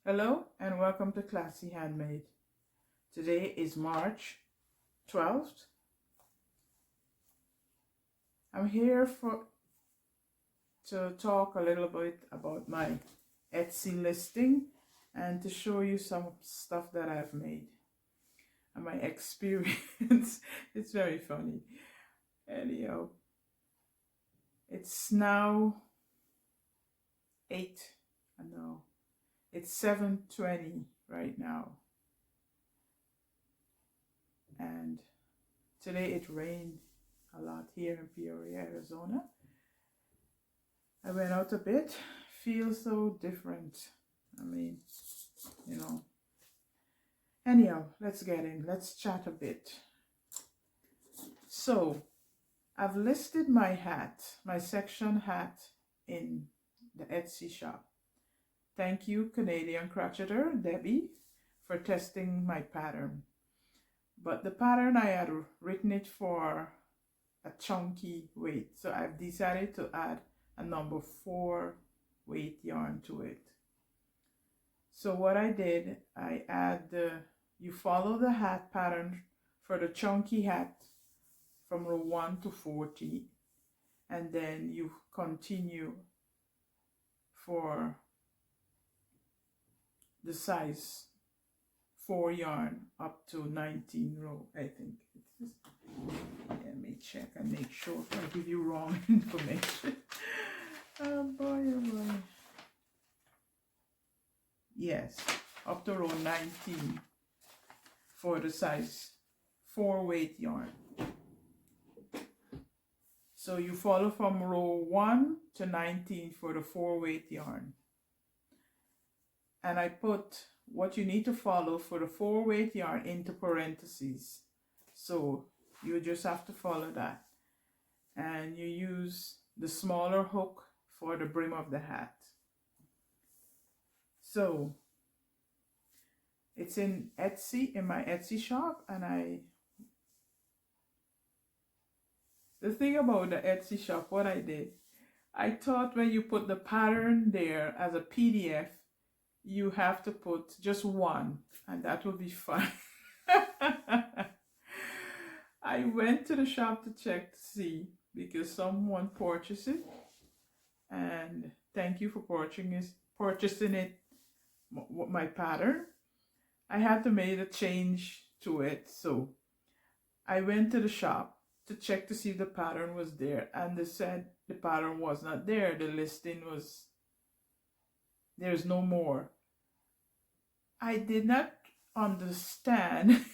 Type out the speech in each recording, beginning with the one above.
Hello and welcome to Classy Handmade. Today is March 12th. I'm here to talk a little bit about my Etsy listing and to show you some stuff that I've made and my experience. It's very funny. Anyhow, it's now it's 7:20 right now. And today it rained a lot here in Peoria, Arizona. I went out a bit. Feels so different. I mean, you know. Anyhow, let's get in. Let's chat a bit. So, I've listed my hat, my section hat in the Etsy shop. Thank you, Canadian crocheter Debbie, for testing my pattern. But the pattern, I had written it for a chunky weight. So I've decided to add a number 4 weight yarn to it. So what I did, I add you follow the hat pattern for the chunky hat from row 1 to 40. And then you continue for the size 4 yarn up to 19 row, I think. Let me check and make sure if I give you wrong information. Oh boy, oh boy. Yes, up to row 19 for the size 4 weight yarn. So you follow from row 1 to 19 for the 4 weight yarn. And I put what you need to follow for the 4 weight yarn into parentheses. So you just have to follow that. And you use the smaller hook for the brim of the hat. So it's in Etsy, in my Etsy shop, and the thing about the Etsy shop, what I did, I thought when you put the pattern there as a PDF, you have to put just one, and that will be fine. I went to the shop to check to see, because someone purchased it, and thank you for purchasing it, my pattern. I had to make a change to it, so I went to the shop to check to see if the pattern was there, and they said the pattern was not there. The listing was, there's no more. I did not understand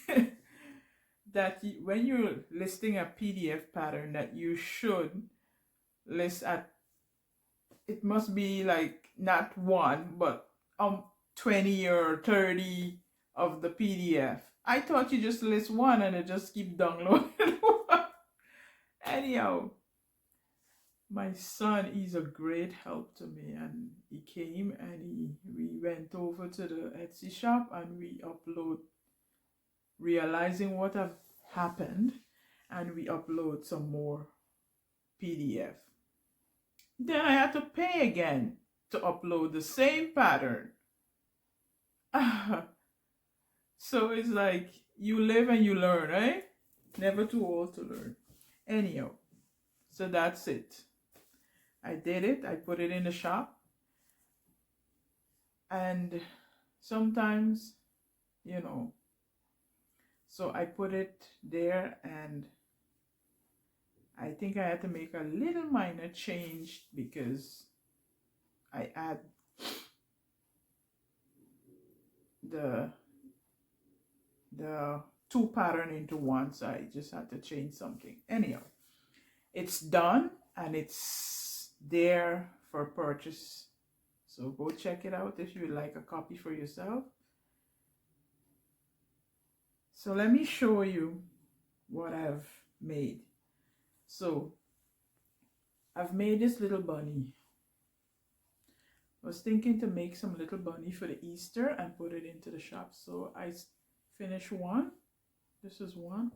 that when you're listing a PDF pattern that you should list at, it must be like not one, but 20 or 30 of the PDF. I thought you just list one and it just keep downloading. Anyhow, my son is a great help to me, and he came and we went over to the Etsy shop and we upload, realizing what have happened, and we upload some more PDF. Then I had to pay again to upload the same pattern. So it's like you live and you learn, right? Never too old to learn. Anyhow, so that's it. I did it. I put it in the shop. And sometimes, you know, so I put it there, and I think I had to make a little minor change because I add the 2 pattern into one, so I just had to change something. Anyhow, it's done and it's there for purchase. So go check it out if you would like a copy for yourself. So let me show you what I've made. So I've made this little bunny. I was thinking to make some little bunny for the Easter and put it into the shop. So I finished one. This is one,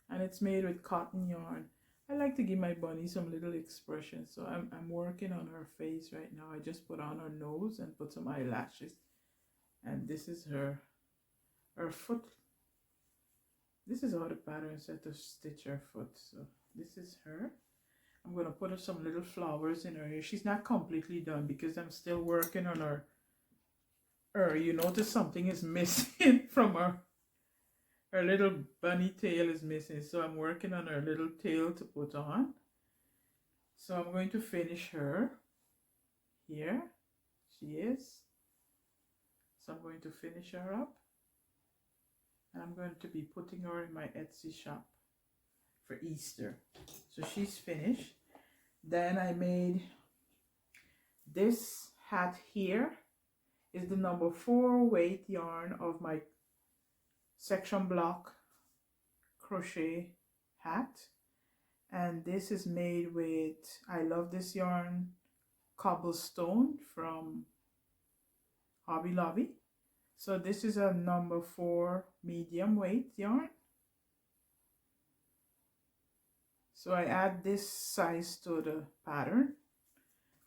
and it's made with cotton yarn. I like to give my bunny some little expression, so I'm working on her face right now. I just put on her nose and put some eyelashes, this is her foot. This is how the pattern said to stitch her foot. So this is her. I'm going to put some little flowers in her hair. She's not completely done because I'm still working on her. You notice something is missing from her. Her little bunny tail is missing. So I'm working on her little tail to put on. So I'm going to finish her. Here she is. So I'm going to finish her up. And I'm going to be putting her in my Etsy shop for Easter. So she's finished. Then I made this hat here. Is the number 4 weight yarn of my section block crochet hat. And this is made with, I love this yarn, Cobblestone from Hobby Lobby. So this is a number 4 medium weight yarn. So I add this size to the pattern.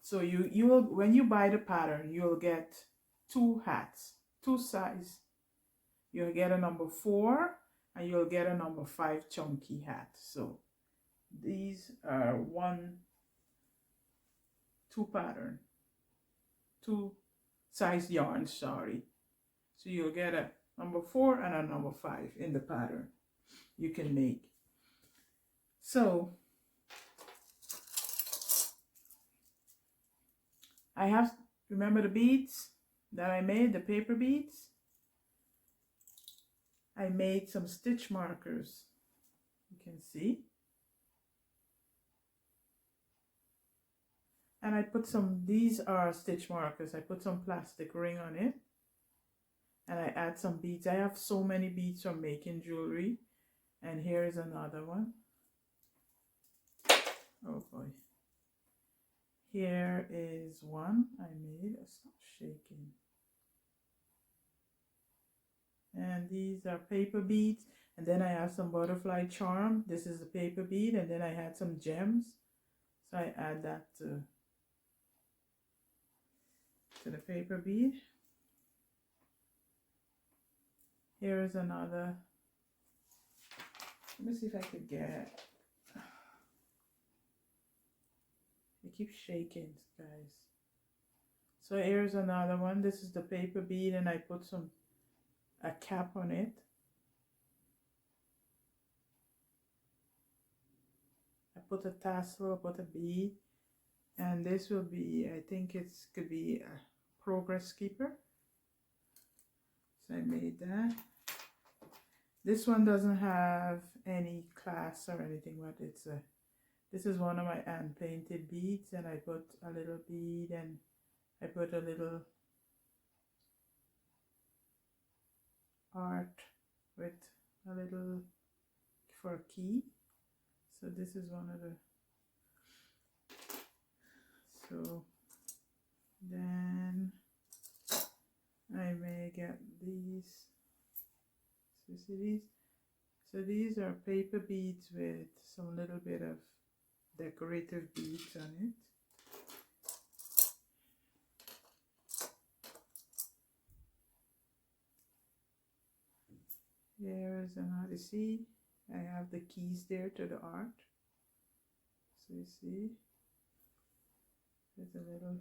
So you will, when you buy the pattern, you'll get 2 hats, 2 size. You'll get a number 4 and you'll get a number 5 chunky hat. So these are 2 pattern, 2 size yarns, sorry. So you'll get a number 4 and a number 5 in the pattern you can make. So I have, remember the beads that I made, the paper beads? I made some stitch markers, you can see. And I put some, these are stitch markers, I put some plastic ring on it. And I add some beads. I have so many beads from making jewelry. And here is another one. Oh boy. Here is one I made. Stop shaking. And these are paper beads. And then I have some butterfly charm. This is the paper bead. And then I had some gems. So I add that to the paper bead. Here is another. Let me see if I could get. It keeps shaking, guys. So here's another one. This is the paper bead, and I put a cap on it. I put a tassel, I put a bead, and this will be, I think it's could be a progress keeper. So I made that. This one doesn't have any class or anything, but it's a, this is one of my hand painted beads, and I put a little bead and I put a little art with a little for a key. So this is one of the, so then I may get these. So see these? So these are paper beads with some little bit of decorative beads on it. There is another, see, I have the keys there to the art. So you see, there's a little,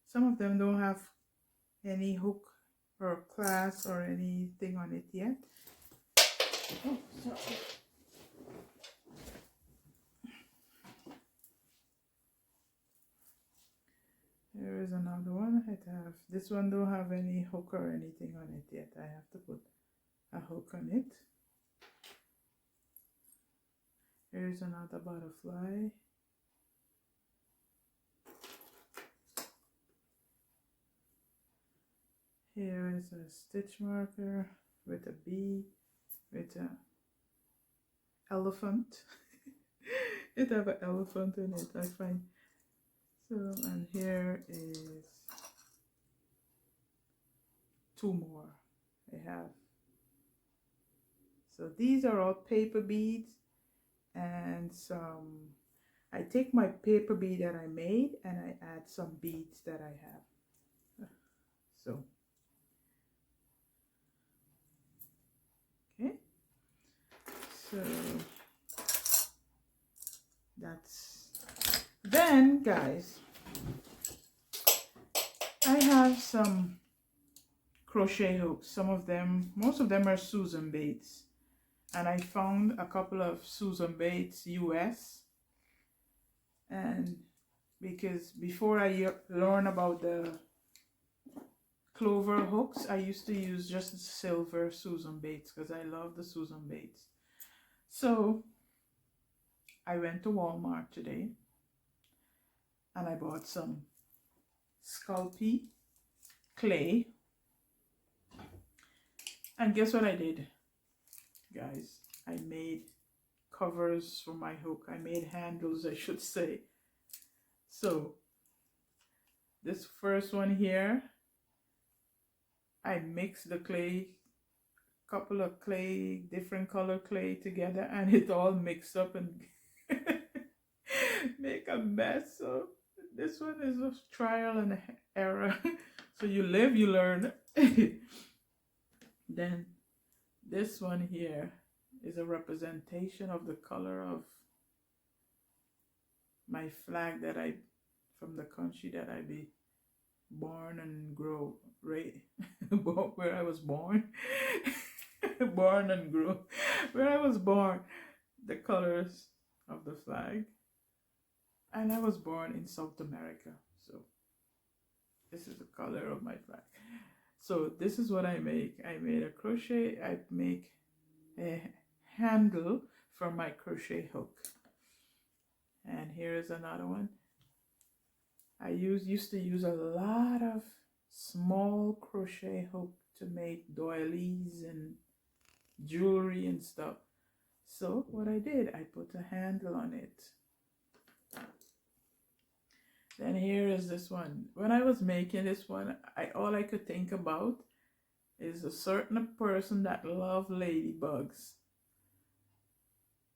some of them don't have any hook or clasp or anything on it yet. Oh, sorry. There is another one. This one don't have any hook or anything on it yet. I have to put a hook on it. Here's another butterfly. Here is a stitch marker with a bee, with an elephant. It have an elephant in it, I find. So, and here is 2 more I have. So these are all paper beads and some I take my paper bead that I made and I add some beads that I have. So, okay. So, that's, then guys, I have some crochet hooks. Some of them, most of them are Susan Bates. And I found a couple of Susan Bates US. And because before I learned about the clover hooks, I used to use just silver Susan Bates because I love the Susan Bates. So I went to Walmart today and I bought some Sculpey clay. And guess what I did, guys? I made covers for my hook. I made handles, I should say. So this first one here, I mixed the clay, couple of clay, different color clay together, and it all mixed up and make a mess. So this one is a trial and error. So you live, you learn. Then this one here is a representation of the color of my flag that I, from the country that I be born and grow, right? Where I was born. Born and grew. Where I was born, the colors of the flag. And I was born in South America. So this is the color of my flag. So this is what I make. I made a crochet. I make a handle for my crochet hook. And here is another one. I used to use a lot of small crochet hook to make doilies and jewelry and stuff. So what I did, I put a handle on it. Then here is this one. When I was making this one, all I could think about is a certain person that loved ladybugs.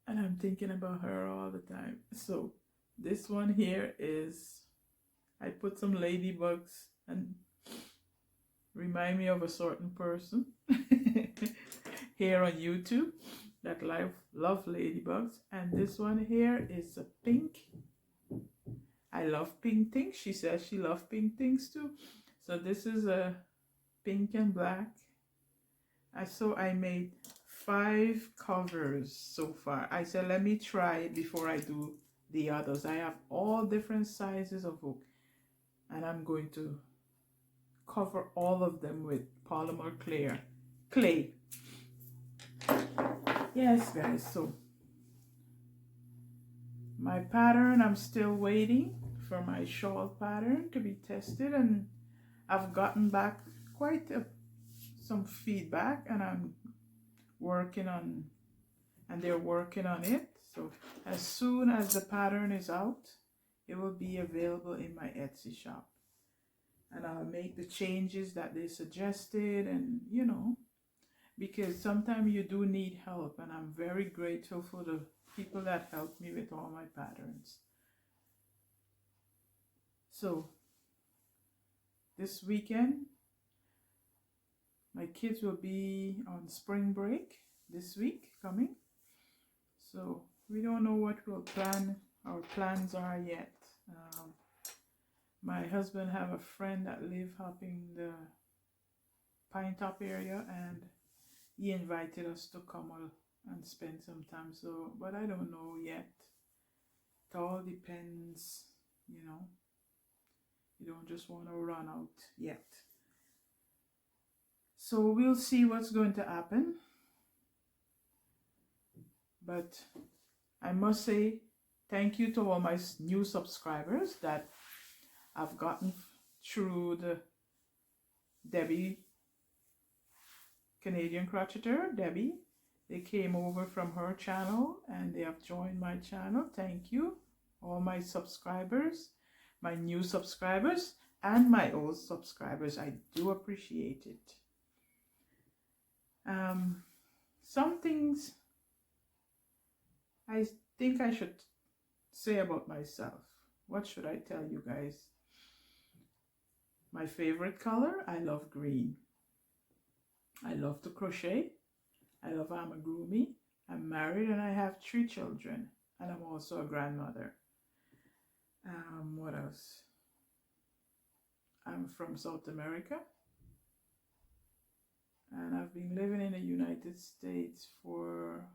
And I'm thinking about her all the time. So this one here is, I put some ladybugs and remind me of a certain person here on YouTube that love ladybugs. And this one here is a pink. I love pink things. She says she loves pink things too. So this is a pink and black. So I made 5 covers so far. I said, let me try it before I do the others. I have all different sizes of hook. And I'm going to cover all of them with polymer clay. Yes, guys, so my pattern, I'm still waiting for my shawl pattern to be tested, and I've gotten back quite some feedback, and I'm working on, and they're working on it. So as soon as the pattern is out, it will be available in my Etsy shop. And I'll make the changes that they suggested, and you know, because sometimes you do need help, and I'm very grateful for the people that helped me with all my patterns. So this weekend, my kids will be on spring break this week coming. So we don't know what our plans are yet. My husband have a friend that live up in the Pine Top area, and he invited us to come and spend some time. So, but I don't know yet. It all depends, you know. You don't just want to run out yet. So we'll see what's going to happen. But I must say thank you to all my new subscribers that I've gotten through the Debbie, Canadian crocheter, Debbie. They came over from her channel and they have joined my channel. Thank you, all my subscribers, my new subscribers, and my old subscribers. I do appreciate it. Some things I think I should say about myself? What should I tell you guys? My favorite color, I love green. I love to crochet. I love amigurumi. I'm married and I have 3 children. And I'm also a grandmother. What else? I'm from South America. And I've been living in the United States for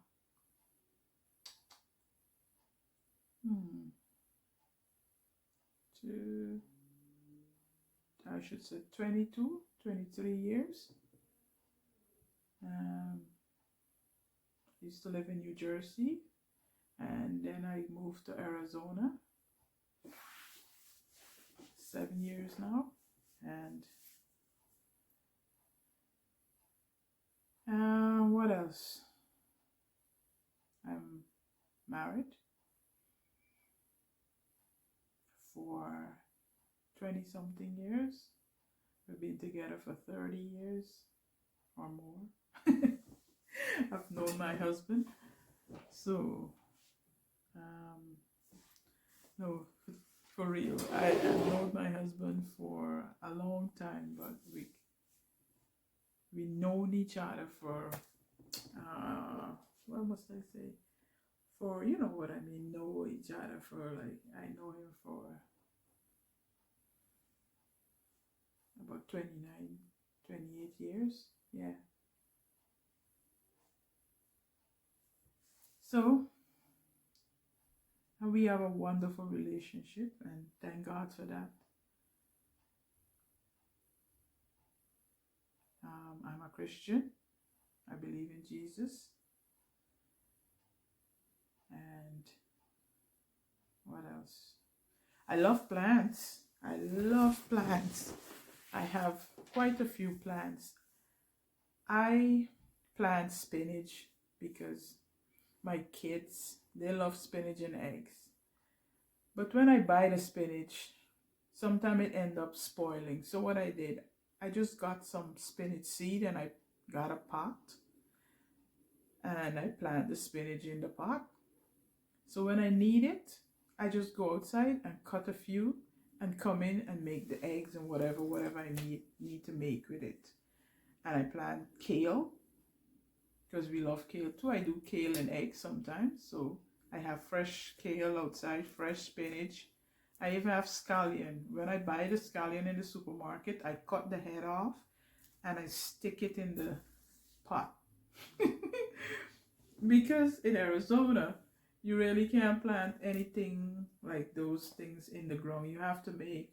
I should say 22, 23 years. I used to live in New Jersey, and then I moved to Arizona. 7 years now, and what else? I'm married for 20 something years. We've been together for 30 years or more. I've known my husband, so no, for real, I've known my husband for a long time, but we known each other for what must I say, for, you know what I mean, know each other for, like, I know him for about 29, 28 years. Yeah. So we have a wonderful relationship, and thank God for that. I'm a Christian. I believe in Jesus. And what else? I love plants. I love plants. I have quite a few plants. I plant spinach because my kids, they love spinach and eggs. But when I buy the spinach, sometimes it ends up spoiling. So what I did, I just got some spinach seed and I got a pot. And I plant the spinach in the pot. So when I need it, I just go outside and cut a few and come in and make the eggs and whatever I need to make with it. And I plant kale, because we love kale too. I do kale and eggs sometimes. So I have fresh kale outside, fresh spinach. I even have scallion. When I buy the scallion in the supermarket, I cut the head off and I stick it in the pot. Because in Arizona, you really can't plant anything like those things in the ground. You have to make,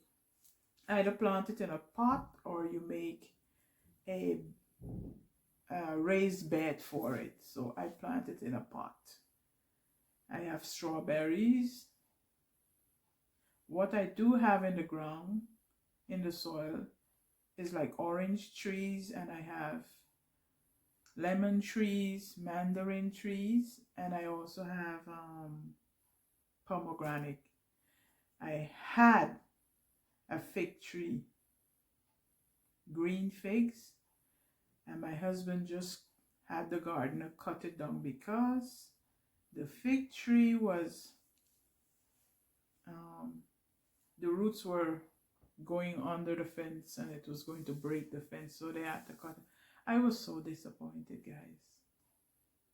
either plant it in a pot or you make a raised bed for it. So I plant it in a pot. I have strawberries. What I do have in the ground, in the soil, is like orange trees, and I have lemon trees, mandarin trees, and I also have pomegranate. I had a fig tree, green figs, and my husband just had the gardener cut it down because the fig tree was, the roots were going under the fence and it was going to break the fence, so they had to cut it. I was so disappointed, guys.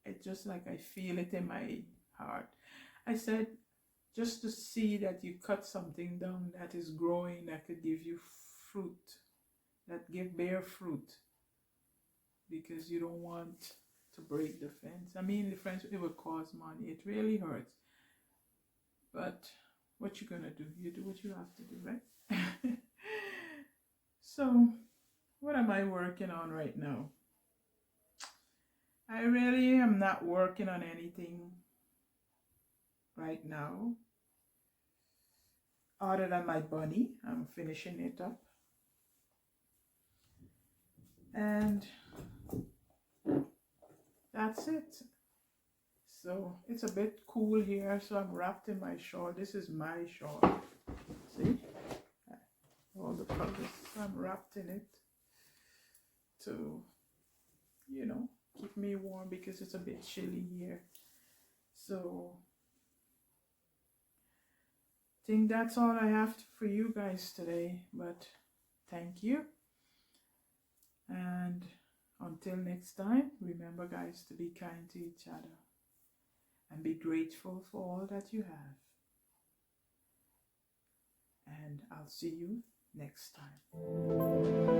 It's just like I feel it in my heart. I said, just to see that you cut something down that is growing, that could give you fruit, that bear fruit, because you don't want to break the fence. I mean, the fence, it will cause money. It really hurts. But what you gonna do? You do what you have to do, right? So, what am I working on right now? I really am not working on anything right now other than my bunny. I'm finishing it up. And that's it. So it's a bit cool here, so I'm wrapped in my shawl. This is my shawl. See? All the colors. I'm wrapped in it to, you know, keep me warm because it's a bit chilly here. So think that's all I have for you guys today, but thank you. And until next time, remember guys to be kind to each other and be grateful for all that you have. And I'll see you next time.